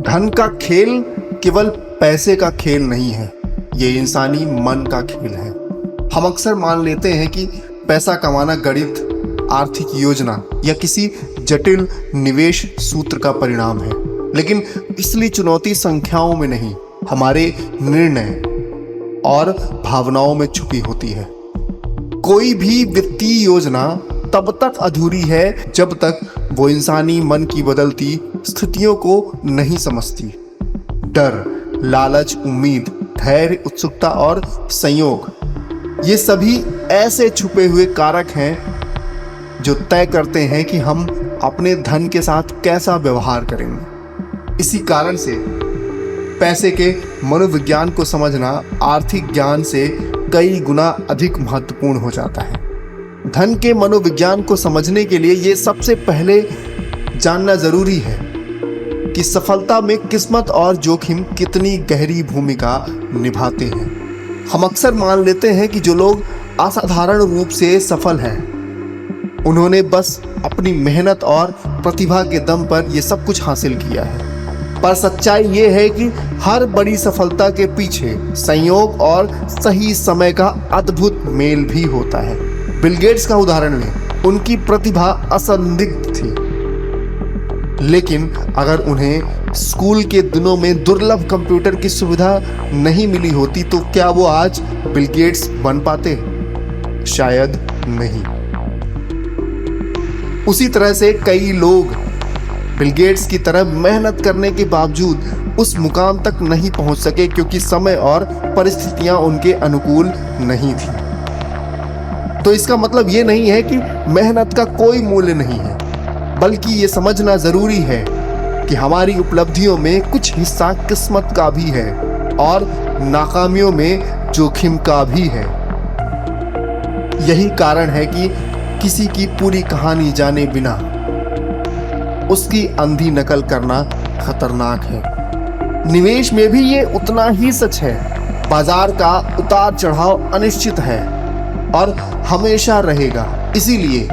धन का खेल केवल पैसे का खेल नहीं है, ये इंसानी मन का खेल है। हम अक्सर मान लेते हैं कि पैसा कमाना गणित, आर्थिक योजना या किसी जटिल निवेश सूत्र का परिणाम है, लेकिन असली चुनौती संख्याओं में नहीं, हमारे निर्णय और भावनाओं में छुपी होती है। कोई भी वित्तीय योजना तब तक अधूरी है जब तक वो इंसानी मन की बदलती स्थितियों को नहीं समझती। डर, लालच, उम्मीद, धैर्य, उत्सुकता और संयोग, ये सभी ऐसे छुपे हुए कारक हैं जो तय करते हैं कि हम अपने धन के साथ कैसा व्यवहार करेंगे। इसी कारण से पैसे के मनोविज्ञान को समझना आर्थिक ज्ञान से कई गुना अधिक महत्वपूर्ण हो जाता है। धन के मनोविज्ञान को समझने के लिए ये सबसे पहले जानना जरूरी है कि सफलता में किस्मत और जोखिम कितनी गहरी भूमिका निभाते हैं। हम अक्सर मान लेते हैं कि जो लोग असाधारण रूप से सफल हैं, उन्होंने बस अपनी मेहनत और प्रतिभा के दम पर यह सब कुछ हासिल किया है। पर सच्चाई ये है कि हर बड़ी सफलता के पीछे संयोग और सही समय का अद्भुत मेल भी होता है। बिल गेट्स का उदाहरण लें, उनकी प्रतिभा असंदिग्ध थी, लेकिन अगर उन्हें स्कूल के दिनों में दुर्लभ कंप्यूटर की सुविधा नहीं मिली होती तो क्या वो आज बिल गेट्स बन पाते? शायद नहीं। उसी तरह से कई लोग बिल गेट्स की तरह मेहनत करने के बावजूद उस मुकाम तक नहीं पहुंच सके क्योंकि समय और परिस्थितियां उनके अनुकूल नहीं थी। तो इसका मतलब ये नहीं है कि मेहनत का कोई मूल्य नहीं है, बल्कि ये समझना जरूरी है कि हमारी उपलब्धियों में कुछ हिस्सा किस्मत का भी है और नाकामियों में जोखिम का भी है। यही कारण है कि किसी की पूरी कहानी जाने बिना उसकी अंधी नकल करना खतरनाक है। निवेश में भी ये उतना ही सच है। बाजार का उतार चढ़ाव अनिश्चित है और हमेशा रहेगा। इसीलिए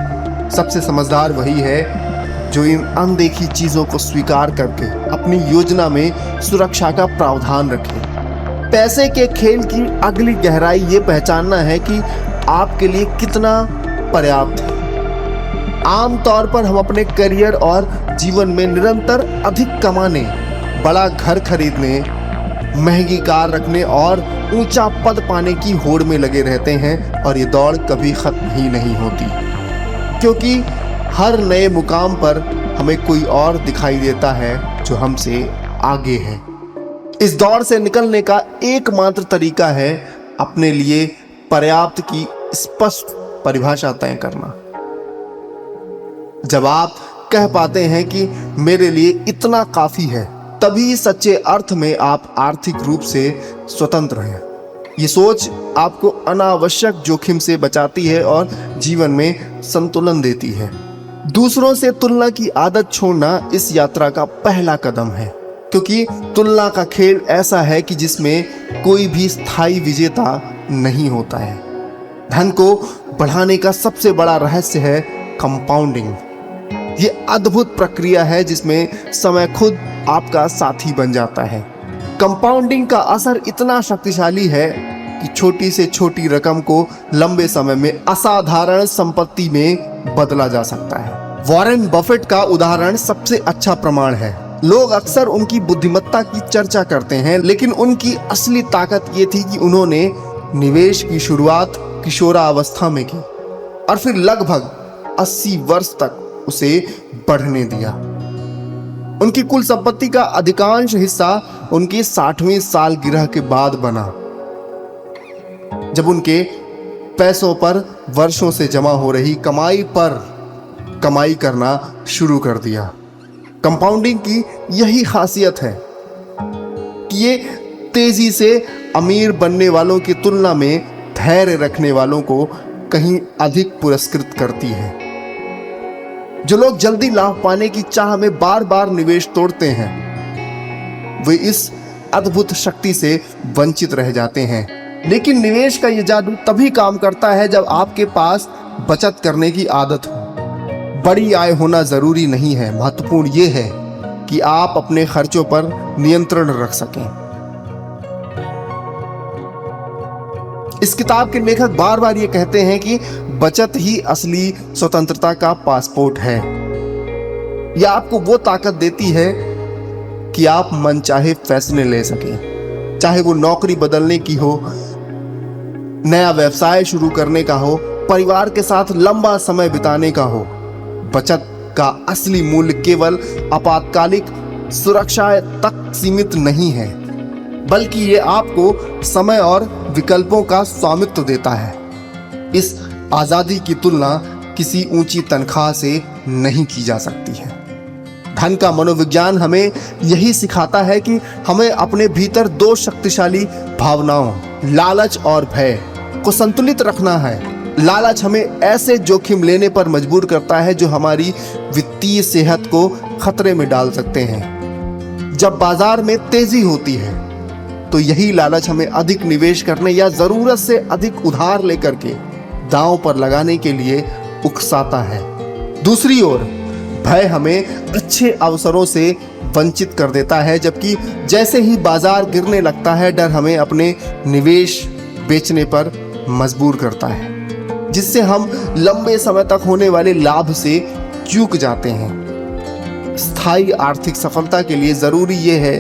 सबसे समझदार वही है जो इन अनदेखी चीजों को स्वीकार करके अपनी योजना में सुरक्षा का प्रावधान रखे। पैसे के खेल की अगली गहराई ये पहचानना है कि आपके लिए कितना पर्याप्त है। आमतौर पर हम अपने करियर और जीवन में निरंतर अधिक कमाने, बड़ा घर खरीदने, महंगी कार रखने और ऊंचा पद पाने की होड़ में लगे रहते हैं और ये दौड़ कभी खत्म ही नहीं होती, क्योंकि हर नए मुकाम पर हमें कोई और दिखाई देता है जो हमसे आगे है। इस दौड़ से निकलने का एकमात्र तरीका है अपने लिए पर्याप्त की स्पष्ट परिभाषा तय करना। जब आप कह पाते हैं कि मेरे लिए इतना काफी है, तभी सच्चे अर्थ में आप आर्थिक रूप से स्वतंत्र हैं। ये सोच आपको अनावश्यक जोखिम से बचाती है और जीवन में संतुलन देती है। दूसरों से तुलना की आदत छोड़ना इस यात्रा का पहला कदम है, क्योंकि तुलना का खेल ऐसा है कि जिसमें कोई भी स्थायी विजेता नहीं होता है। धन को बढ़ाने का सबसे बड़ा रहस्य है कंपाउंडिंग। ये अद्भुत प्रक्रिया है जिसमें समय खुद आपका साथी बन जाता है। कंपाउंडिंग का असर इतना शक्तिशाली है कि छोटी से छोटी रकम को लंबे समय में असाधारण संपत्ति में बदला जा सकता है। वॉरेन बफेट का उदाहरण सबसे अच्छा प्रमाण है। लोग अक्सर उनकी बुद्धिमत्ता की चर्चा करते हैं, लेकिन उनकी असली ताकत ये थी कि उन्होंने निवेश की शुरुआत किशोरावस्था में की और फिर लगभग 80 वर्ष तक उसे बढ़ने दिया। उनकी कुल संपत्ति का अधिकांश हिस्सा उनकी 60वीं सालगिरह के बाद बना, जब उनके पैसों पर वर्षों से जमा हो रही कमाई पर कमाई करना शुरू कर दिया। कंपाउंडिंग की यही खासियत है कि ये तेजी से अमीर बनने वालों की तुलना में धैर्य रखने वालों को कहीं अधिक पुरस्कृत करती है। जो लोग जल्दी लाभ पाने की चाह में बार बार निवेश तोड़ते हैं, वे इस अद्भुत शक्ति से वंचित रह जाते हैं। लेकिन निवेश का यह जादू तभी काम करता है जब आपके पास बचत करने की आदत हो। बड़ी आय होना जरूरी नहीं है, महत्वपूर्ण यह है कि आप अपने खर्चों पर नियंत्रण रख सकें। इस किताब के लेखक बार बार ये कहते हैं कि बचत ही असली स्वतंत्रता का पासपोर्ट है। यह आपको वो ताकत देती है कि आप मनचाहे फैसले ले सकें, चाहे वो नौकरी बदलने की हो, नया व्यवसाय शुरू करने का हो, परिवार के साथ लंबा समय बिताने का हो। बचत का असली मूल्य केवल आपातकालिक सुरक्षा तक सीमित नहीं है, बल्कि ये आपको समय और विकल्पों का स्वामित्व देता है। इस आजादी की तुलना किसी ऊंची तनख्वाह से नहीं की जा सकती है। धन का मनोविज्ञान हमें यही सिखाता है कि हमें अपने भीतर दो शक्तिशाली भावनाओं, लालच और भय, को संतुलित रखना है। लालच हमें ऐसे जोखिम लेने पर मजबूर करता है जो हमारी वित्तीय सेहत को खतरे में डाल सकते हैं। जब बाजार में तेजी होती है तो यही लालच हमें अधिक निवेश करने या जरूरत से अधिक उधार लेकर के दांव पर लगाने के लिए उकसाता है। दूसरी ओर भय हमें अच्छे अवसरों से वंचित कर देता है, जबकि जैसे ही बाजार गिरने लगता है डर हमें अपने निवेश बेचने पर मजबूर करता है, जिससे हम लंबे समय तक होने वाले लाभ से चूक जाते हैं। स्थायी आर्थिक सफलता के लिए जरूरी यह है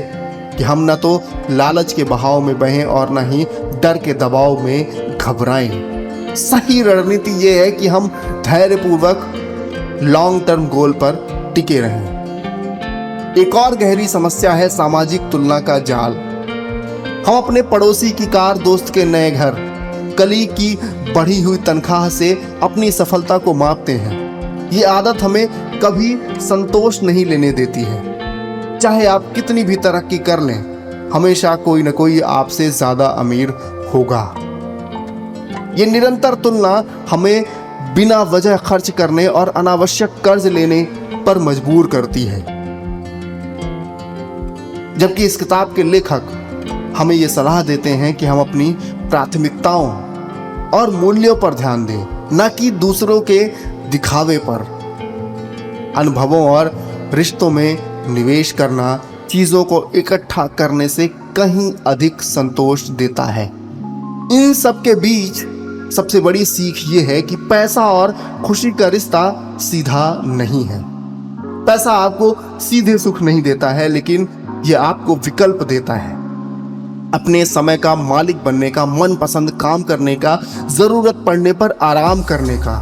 कि हम न तो लालच के बहाव में बहें और न ही डर के दबाव में घबराएं। सही रणनीति यह है कि हम धैर्यपूर्वक लॉन्ग टर्म गोल पर टिके रहें। एक और गहरी समस्या है सामाजिक तुलना का जाल। हम अपने पड़ोसी की कार, दोस्त के नए घर, कलीग की बढ़ी हुई तनख्वाह से अपनी सफलता को मापते हैं। ये आदत हमें कभी संतोष नहीं लेने देती है। चाहे आप कितनी भी तरक्की कर लें, हमेशा कोई न कोई आपसे ज्यादा अमीर होगा। ये निरंतर तुलना हमें बिना वजह खर्च करने और अनावश्यक कर्ज लेने पर मजबूर करती है। जबकि इस किताब के लेखक हमें ये सलाह देते हैं कि हम अपनी प्राथमिकताओं और मूल्यों पर ध्यान दें, न कि दूसरों के दिखावे पर। अनुभवों और रिश्तों में निवेश करना चीजों को इकट्ठा करने से कहीं अधिक संतोष देता है। इन सब के बीच सबसे बड़ी सीख ये है कि पैसा और खुशी का रिश्ता सीधा नहीं है। पैसा आपको सीधे सुख नहीं देता है, लेकिन यह आपको विकल्प देता है, अपने समय का मालिक बनने का, मनपसंद काम करने का, जरूरत पड़ने पर आराम करने का।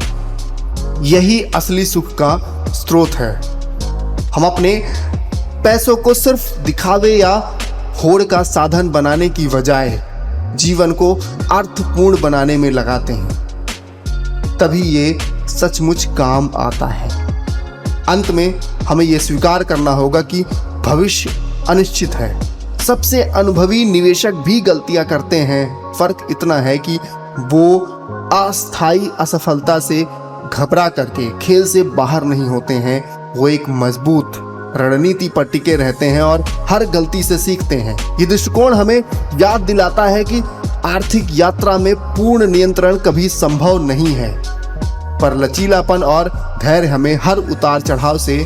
यही असली सुख का स्रोत है। हम अपने पैसों को सिर्फ दिखावे या होड़ का साधन बनाने की बजाय जीवन को अर्थपूर्ण बनाने में लगाते हैं, तभी ये सचमुच काम आता है। अंत में हमें यह स्वीकार करना होगा कि भविष्य अनिश्चित है। सबसे अनुभवी निवेशक भी गलतियां करते हैं। फर्क इतना है कि वो अस्थायी असफलता से घबरा करके खेल से बाहर नहीं होते हैं। वो एक मजबूत रणनीति पर टिके रहते हैं और हर गलती से सीखते हैं। ये दृष्टिकोण हमें याद दिलाता है कि आर्थिक यात्रा में पूर्ण नियंत्रण कभी संभव नहीं है, पर लचीलापन और धैर्य हमें हर उतार चढ़ाव से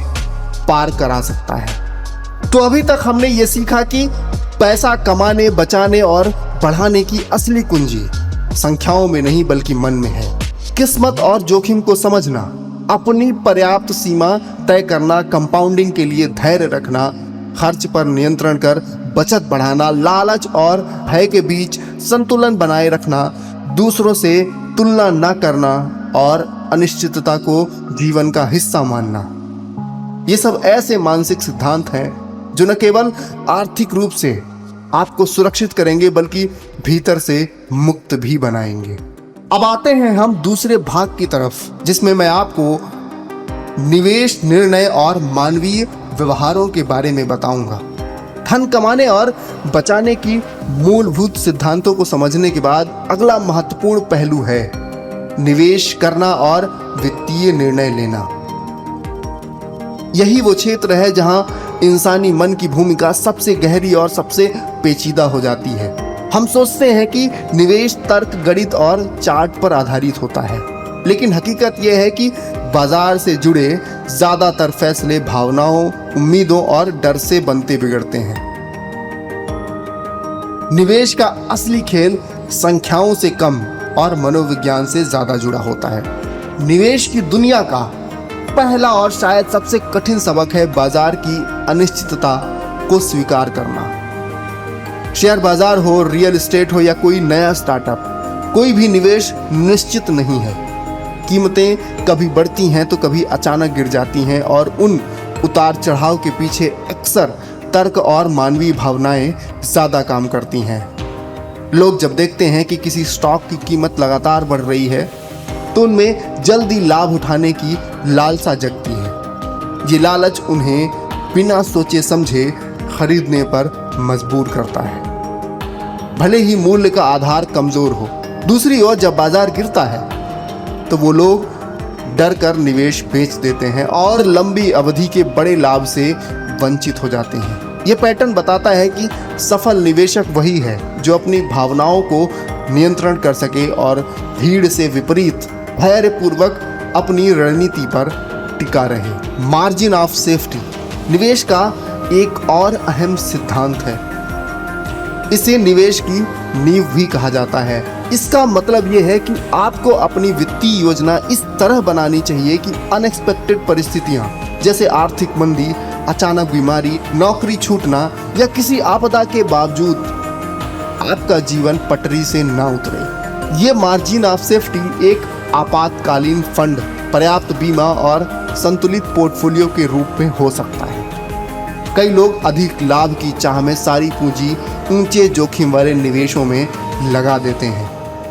पार करा सकता है। तो अभी तक हमने ये सीखा कि पैसा कमाने, बचाने और बढ़ाने की असली कुंजी संख्याओं में नहीं बल्कि मन में है। किस्मत और जोखिम को समझना, अपनी पर्याप्त सीमा तय करना, कंपाउंडिंग के लिए धैर्य रखना, खर्च पर नियंत्रण कर बचत बढ़ाना, लालच और भय के बीच संतुलन बनाए रखना, दूसरों से तुलना न करना और अनिश्चितता को जीवन का हिस्सा मानना। ये सब ऐसे मानसिक सिद्धांत हैं जो न केवल आर्थिक रूप से आपको सुरक्षित करेंगे बल्कि भीतर से मुक्त भी बनाएंगे। अब आते हैं हम दूसरे भाग की तरफ, जिसमें मैं आपको निवेश निर्णय और मानवीय व्यवहारों के बारे में बताऊंगा। धन कमाने और बचाने की मूलभूत सिद्धांतों को समझने के बाद अगला महत्वपूर्ण पहलू है निवेश करना और वित्तीय निर्णय लेना। यही वो क्षेत्र है जहां इंसानी मन की भूमिका सबसे गहरी और सबसे पेचीदा हो जाती है। हम सोचते हैं कि निवेश तर्क, गणित और चार्ट पर आधारित होता है, लेकिन हकीकत यह है कि बाजार से जुड़े ज्यादातर फैसले भावनाओं, उम्मीदों और डर से बनते बिगड़ते हैं। निवेश का असली खेल संख्याओं से कम और मनोविज्ञान से ज्यादा जुड़ा होता है। निवेश की दुनिया का पहला और शायद सबसे कठिन सबक है बाजार की अनिश्चितता को स्वीकार करना। शेयर बाजार हो, रियल एस्टेट हो या कोई नया स्टार्टअप, कोई भी निवेश निश्चित नहीं है। कीमतें कभी बढ़ती हैं तो कभी अचानक गिर जाती हैं और उन उतार चढ़ाव के पीछे अक्सर तर्क और मानवीय भावनाएं ज्यादा काम करती हैं। लोग जब देखते हैं कि किसी स्टॉक की कीमत लगातार बढ़ रही है तो उनमें जल्दी लाभ उठाने की लालसा जगती है। ये लालच उन्हें बिना सोचे समझे खरीदने पर मजबूर करता है, भले ही मूल्य का आधार कमजोर हो। दूसरी ओर जब बाजार गिरता है तो वो लोग डर कर निवेश बेच देते हैं और लंबी अवधि के बड़े लाभ से वंचित हो जाते हैं। ये पैटर्न बताता है कि सफल निवेशक वही है जो अपनी भावनाओं को नियंत्रण कर सके और भीड़ से विपरीत धैर्यपूर्वक अपनी रणनीति पर टिका रहे। मार्जिन ऑफ सेफ्टी निवेश का एक और अहम सिद्धांत है। इसे निवेश की नींव भी कहा जाता है। इसका मतलब यह है कि आपको अपनी वित्तीय योजना इस तरह बनानी चाहिए कि अनएक्सपेक्टेड परिस्थितियां जैसे आर्थिक मंदी, अचानक बीमारी, नौकरी छूटना या किसी आपदा के बावजूद आपका जीवन पटरी से ना उतरे। ये मार्जिन ऑफ सेफ्टी एक आपातकालीन फंड, पर्याप्त बीमा और संतुलित पोर्टफोलियो के रूप में हो सकता है। कई लोग अधिक लाभ की चाह में सारी पूंजी ऊंचे जोखिम वाले निवेशों में लगा देते हैं,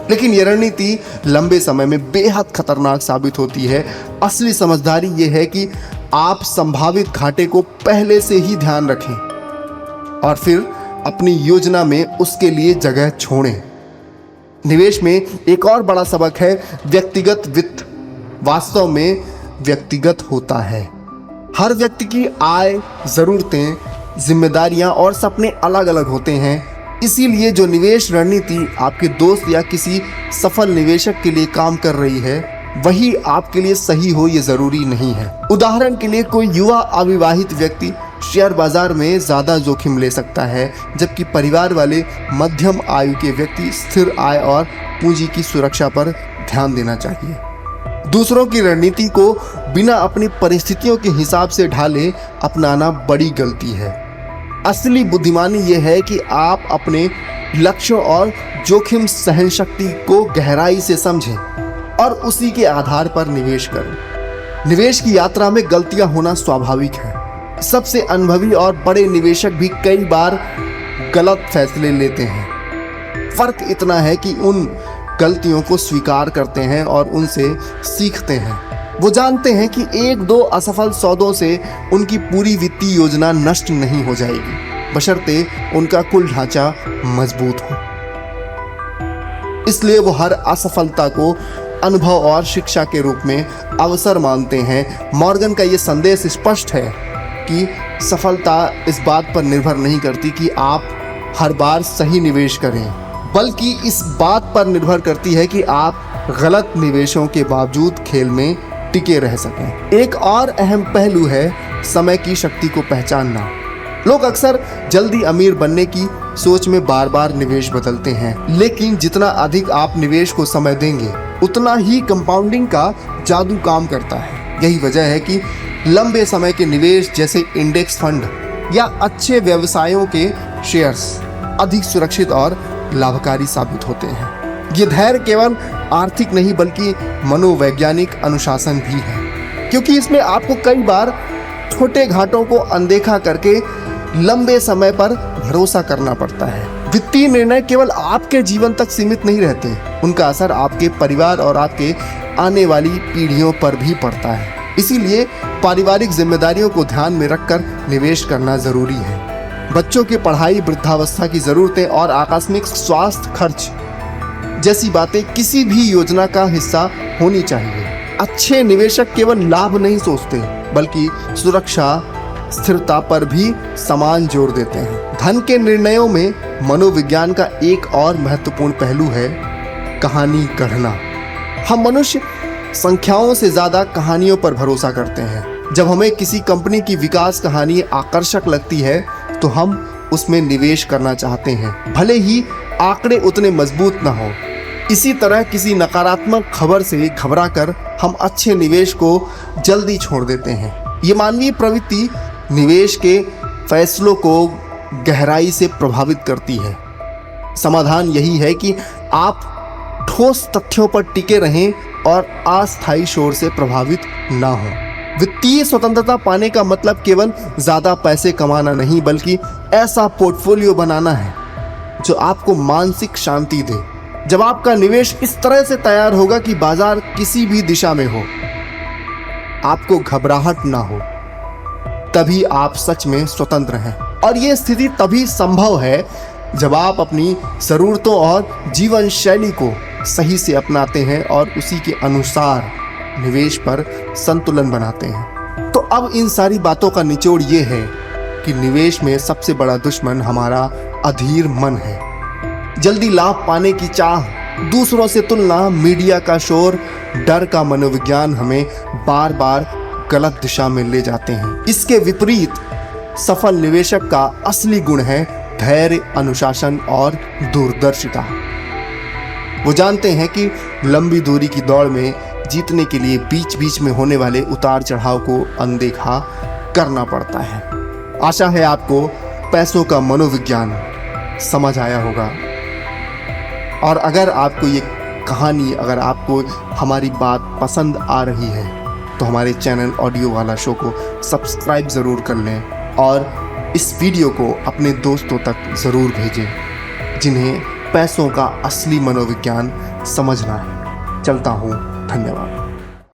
लेकिन यह रणनीति लंबे समय में बेहद खतरनाक साबित होती है। असली समझदारी ये है कि आप संभावित घाटे को पहले से ही ध्यान रखें और फिर अपनी योजना में उसके लिए जगह छोड़ें। निवेश में एक और बड़ा सबक है व्यक्तिगत वित्त वास्तव में व्यक्तिगत होता है। हर व्यक्ति की आय, जरूरतें, जिम्मेदारियां और सपने अलग अलग होते हैं। इसीलिए जो निवेश रणनीति आपके दोस्त या किसी सफल निवेशक के लिए काम कर रही है वही आपके लिए सही हो ये जरूरी नहीं है। उदाहरण के लिए कोई युवा अविवाहित व्यक्ति शेयर बाजार में ज्यादा जोखिम ले सकता है, जबकि परिवार वाले मध्यम आयु के व्यक्ति स्थिर आय और पूंजी की सुरक्षा पर ध्यान देना चाहिए। दूसरों की रणनीति को बिना अपनी परिस्थितियों के हिसाब से ढाले अपनाना बड़ी गलती है। असली बुद्धिमानी यह है कि आप अपने लक्ष्यों और जोखिम सहन शक्ति को गहराई से समझें और उसी के आधार पर निवेश करें। निवेश की यात्रा में गलतियां होना स्वाभाविक है। सबसे अनुभवी और बड़े निवेशक भी कई बार गलत फैसले लेते हैं। फर्क इतना है कि उन गलतियों को स्वीकार करते हैं और उनसे सीखते हैं। वो जानते हैं कि एक दो असफल सौदों से उनकी पूरी वित्तीय योजना नष्ट नहीं हो जाएगी, बशर्ते उनका कुल ढांचा मजबूत हो। इसलिए वो हर असफलता को अनुभव और शिक्षा के रूप में अवसर मानते हैं। मॉर्गन का ये संदेश स्पष्ट है कि सफलता इस बात पर निर्भर नहीं करती कि आप हर बार सही निवेश करें, बल्कि इस बात पर निर्भर करती है कि आप गलत निवेशों के बावजूद खेल में टिके रह सकें। एक और अहम पहलू है समय की शक्ति को पहचानना। लोग अक्सर जल्दी अमीर बनने की सोच में बार बार निवेश बदलते हैं, लेकिन जितना अधिक आप निवेश को समय देंगे उतना ही कंपाउंडिंग का जादू काम करता है। यही वजह है कि लंबे समय के निवेश जैसे इंडेक्स फंड या अच्छे व्यवसायों के शेयर्स अधिक सुरक्षित और लाभकारी साबित होते हैं। ये धैर्य केवल आर्थिक नहीं बल्कि मनोवैज्ञानिक अनुशासन भी है, क्योंकि इसमें आपको कई बार छोटे घाटों को अनदेखा करके लंबे समय पर भरोसा करना पड़ता है। वित्तीय निर्णय केवल आपके जीवन तक सीमित नहीं रहते, उनका असर आपके परिवार और आपके आने वाली पीढ़ियों पर भी पड़ता है। इसीलिए पारिवारिक जिम्मेदारियों को ध्यान में रखकर निवेश करना जरूरी है। बच्चों की पढ़ाई, वृद्धावस्था की जरूरतें और आकस्मिक स्वास्थ्य खर्च जैसी बातें किसी भी योजना का हिस्सा होनी चाहिए। अच्छे निवेशक केवल लाभ नहीं सोचते बल्कि सुरक्षा, स्थिरता पर भी समान जोर देते हैं। धन के निर्णयों में मनोविज्ञान का एक और महत्वपूर्ण पहलू है कहानी गढ़ना। हम मनुष्य संख्याओं से ज्यादा कहानियों पर भरोसा करते हैं। जब हमें किसी कंपनी की विकास कहानी आकर्षक लगती है तो हम उसमें निवेश करना चाहते हैं, भले ही आंकड़े उतने मजबूत ना हो। इसी तरह किसी नकारात्मक खबर से घबराकर हम अच्छे निवेश को जल्दी छोड़ देते हैं। ये मानवीय प्रवृत्ति निवेश के फैसलों को गहराई से प्रभावित करती है। समाधान यही है कि आप ठोस तथ्यों पर टिके रहें और अस्थायी शोर से प्रभावित ना हो। वित्तीय स्वतंत्रता पाने का मतलब केवल ज्यादा पैसे कमाना नहीं, बल्कि ऐसा पोर्टफोलियो बनाना है जो आपको मानसिक शांति दे। जब आपका निवेश इस तरह से तैयार होगा कि बाजार किसी भी दिशा में हो, आपको घबराहट ना हो, तभी आप सच में स्वतंत्र हैं। और यह स्थिति तभी संभव है जब आप अपनी जरूरतों और जीवन शैली को सही से अपनाते हैं और उसी के अनुसार निवेश पर संतुलन बनाते हैं। तो अब इन सारी बातों का निचोड़ ये है कि निवेश में सबसे बड़ा दुश्मन हमारा अधीर मन है। जल्दी लाभ पाने की चाह, दूसरों से तुलना, मीडिया का शोर, डर का मनोविज्ञान हमें बार बार गलत दिशा में ले जाते हैं। इसके विपरीत सफल निवेशक का असली गुण है धैर्य, अनुशासन और दूरदर्शिता। वो जानते हैं कि लंबी दूरी की दौड़ में जीतने के लिए बीच बीच में होने वाले उतार चढ़ाव को अनदेखा करना पड़ता है। आशा है आपको पैसों का मनोविज्ञान समझ आया होगा। और अगर आपको ये कहानी, अगर आपको हमारी बात पसंद आ रही है तो हमारे चैनल ऑडियो वाला शो को सब्सक्राइब ज़रूर कर लें और इस वीडियो को अपने दोस्तों तक ज़रूर भेजें जिन्हें पैसों का असली मनोविज्ञान समझना है। चलता हूँ, धन्यवाद।